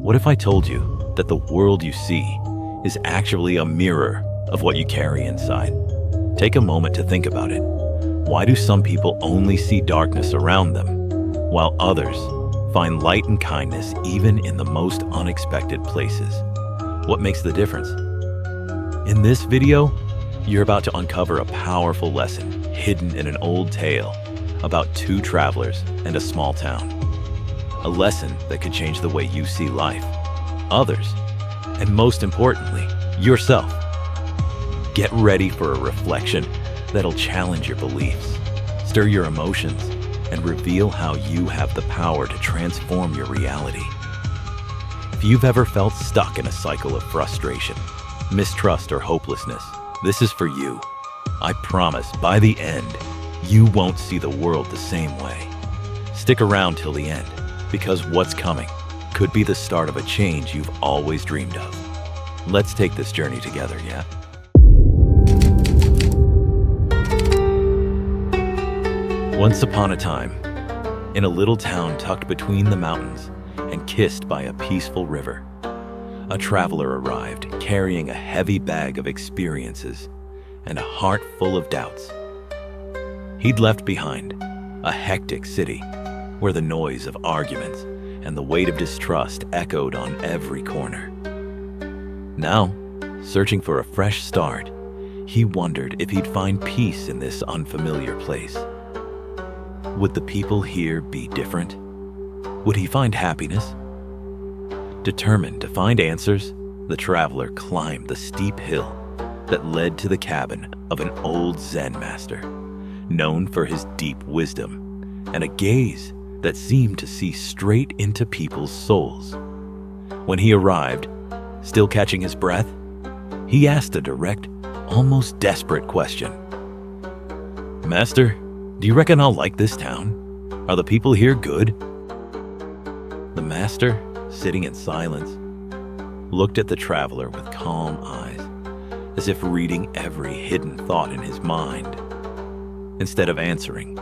What if I told you that the world you see is actually a mirror of what you carry inside? Take a moment to think about it. Why do some people only see darkness around them, while others find light and kindness even in the most unexpected places? What makes the difference? In this video, you're about to uncover a powerful lesson hidden in an old tale about two travelers and a small town. A lesson that could change the way you see life, others, and most importantly, yourself. Get ready for a reflection that'll challenge your beliefs, stir your emotions, and reveal how you have the power to transform your reality. If you've ever felt stuck in a cycle of frustration, mistrust, or hopelessness, this is for you. I promise, by the end, you won't see the world the same way. Stick around till the end, because what's coming could be the start of a change you've always dreamed of. Let's take this journey together, yeah? Once upon a time, in a little town tucked between the mountains and kissed by a peaceful river, a traveler arrived carrying a heavy bag of experiences and a heart full of doubts. He'd left behind a hectic city where the noise of arguments and the weight of distrust echoed on every corner. Now, searching for a fresh start, he wondered if he'd find peace in this unfamiliar place. Would the people here be different? Would he find happiness? Determined to find answers, the traveler climbed the steep hill that led to the cabin of an old Zen master, known for his deep wisdom and a gaze that seemed to see straight into people's souls. When he arrived, still catching his breath, he asked a direct, almost desperate question. "Master, do you reckon I'll like this town? Are the people here good?" The master, sitting in silence, looked at the traveler with calm eyes, as if reading every hidden thought in his mind. Instead of answering,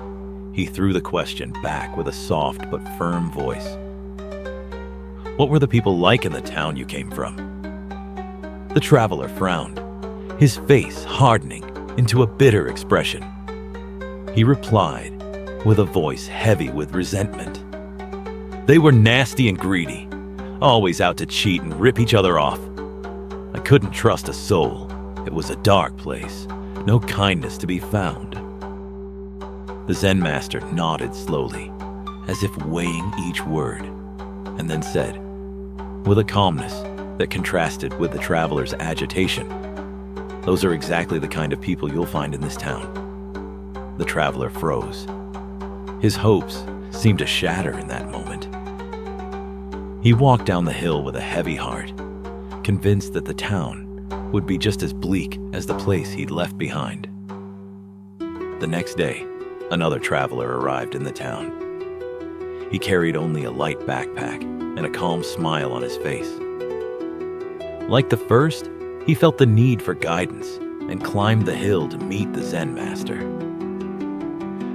he threw the question back with a soft but firm voice. "What were the people like in the town you came from?" The traveler frowned, his face hardening into a bitter expression. He replied with a voice heavy with resentment. "They were nasty and greedy, always out to cheat and rip each other off. I couldn't trust a soul. It was a dark place, no kindness to be found." The Zen master nodded slowly, as if weighing each word, and then said, with a calmness that contrasted with the traveler's agitation, "Those are exactly the kind of people you'll find in this town." The traveler froze. His hopes seemed to shatter in that moment. He walked down the hill with a heavy heart, convinced that the town would be just as bleak as the place he'd left behind. The next day, another traveler arrived in the town. He carried only a light backpack and a calm smile on his face. Like the first, he felt the need for guidance and climbed the hill to meet the Zen master.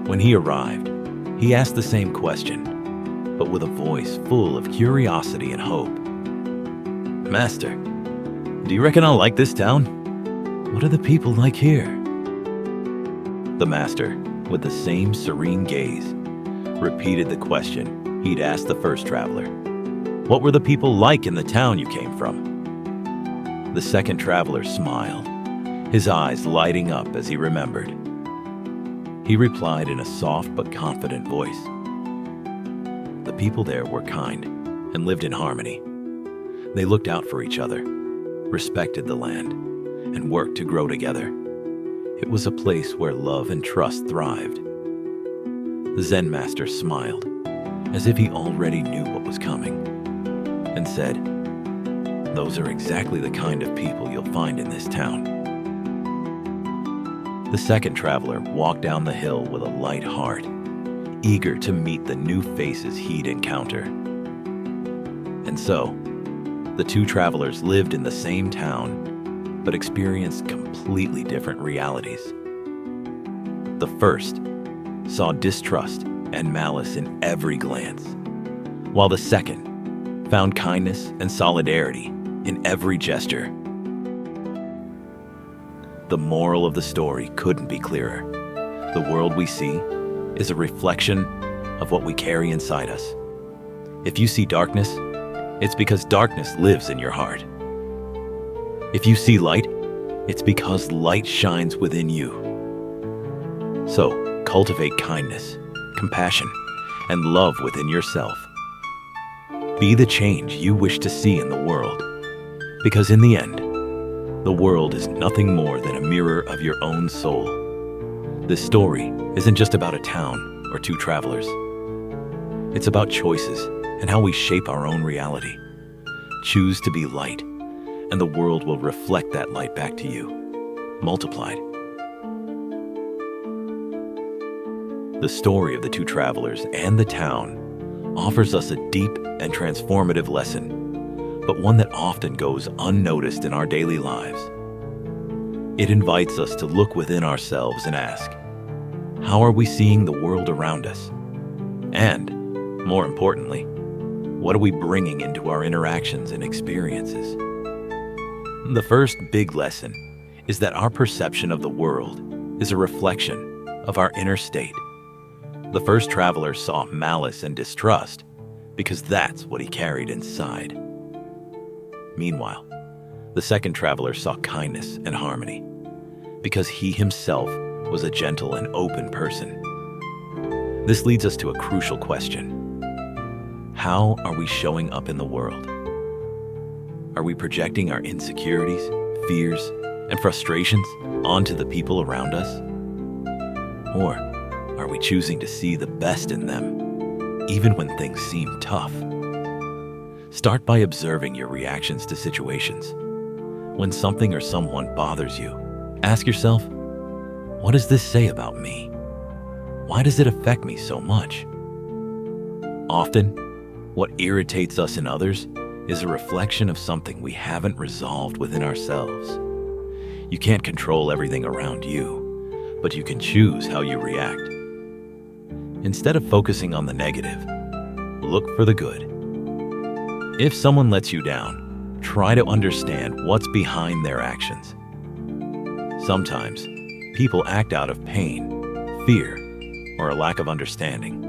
When he arrived, he asked the same question, but with a voice full of curiosity and hope. "Master, do you reckon I'll like this town? What are the people like here?" The master, with the same serene gaze, repeated the question he'd asked the first traveler. "What were the people like in the town you came from?" The second traveler smiled, his eyes lighting up as he remembered. He replied in a soft but confident voice. "The people there were kind and lived in harmony. They looked out for each other, respected the land, and worked to grow together. It was a place where love and trust thrived." The Zen master smiled, as if he already knew what was coming, and said, "Those are exactly the kind of people you'll find in this town." The second traveler walked down the hill with a light heart, eager to meet the new faces he'd encounter. And so, the two travelers lived in the same town, but experienced completely different realities. The first saw distrust and malice in every glance, while the second found kindness and solidarity in every gesture. The moral of the story couldn't be clearer. The world we see is a reflection of what we carry inside us. If you see darkness, it's because darkness lives in your heart. If you see light, it's because light shines within you. So, cultivate kindness, compassion, and love within yourself. Be the change you wish to see in the world, because in the end, the world is nothing more than a mirror of your own soul. This story isn't just about a town or two travelers. It's about choices and how we shape our own reality. Choose to be light, and the world will reflect that light back to you, multiplied. The story of the two travelers and the town offers us a deep and transformative lesson, but one that often goes unnoticed in our daily lives. It invites us to look within ourselves and ask, how are we seeing the world around us? And, more importantly, what are we bringing into our interactions and experiences? The first big lesson is that our perception of the world is a reflection of our inner state. The first traveler saw malice and distrust because that's what he carried inside. Meanwhile, the second traveler saw kindness and harmony because he himself was a gentle and open person. This leads us to a crucial question. How are we showing up in the world? Are we projecting our insecurities, fears, and frustrations onto the people around us? Or are we choosing to see the best in them, even when things seem tough? Start by observing your reactions to situations. When something or someone bothers you, ask yourself, what does this say about me? Why does it affect me so much? Often, what irritates us in others is a reflection of something we haven't resolved within ourselves. You can't control everything around you, but you can choose how you react. Instead of focusing on the negative, look for the good. If someone lets you down, try to understand what's behind their actions. Sometimes, people act out of pain, fear, or a lack of understanding.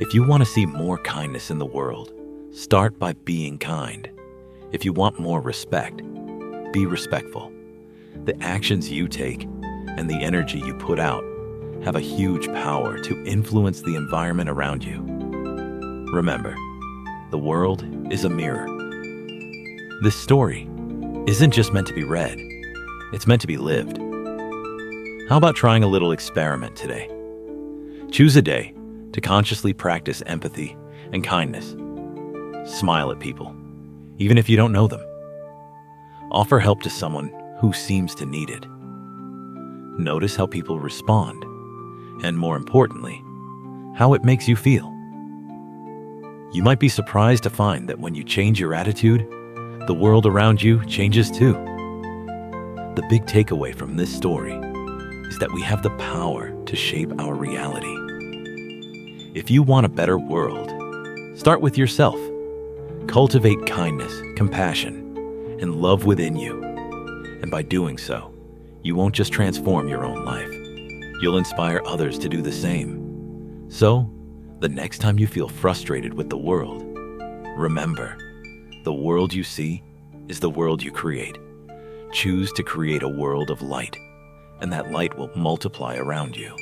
If you want to see more kindness in the world, start by being kind. If you want more respect, be respectful. The actions you take and the energy you put out have a huge power to influence the environment around you. Remember, the world is a mirror. This story isn't just meant to be read, it's meant to be lived. How about trying a little experiment today? Choose a day to consciously practice empathy and kindness. Smile at people, even if you don't know them. Offer help to someone who seems to need it. Notice how people respond, and more importantly, how it makes you feel. You might be surprised to find that when you change your attitude, the world around you changes too. The big takeaway from this story is that we have the power to shape our reality. If you want a better world, start with yourself. Cultivate kindness, compassion, and love within you. And by doing so, you won't just transform your own life, you'll inspire others to do the same. So, the next time you feel frustrated with the world, remember, the world you see is the world you create. Choose to create a world of light, and that light will multiply around you.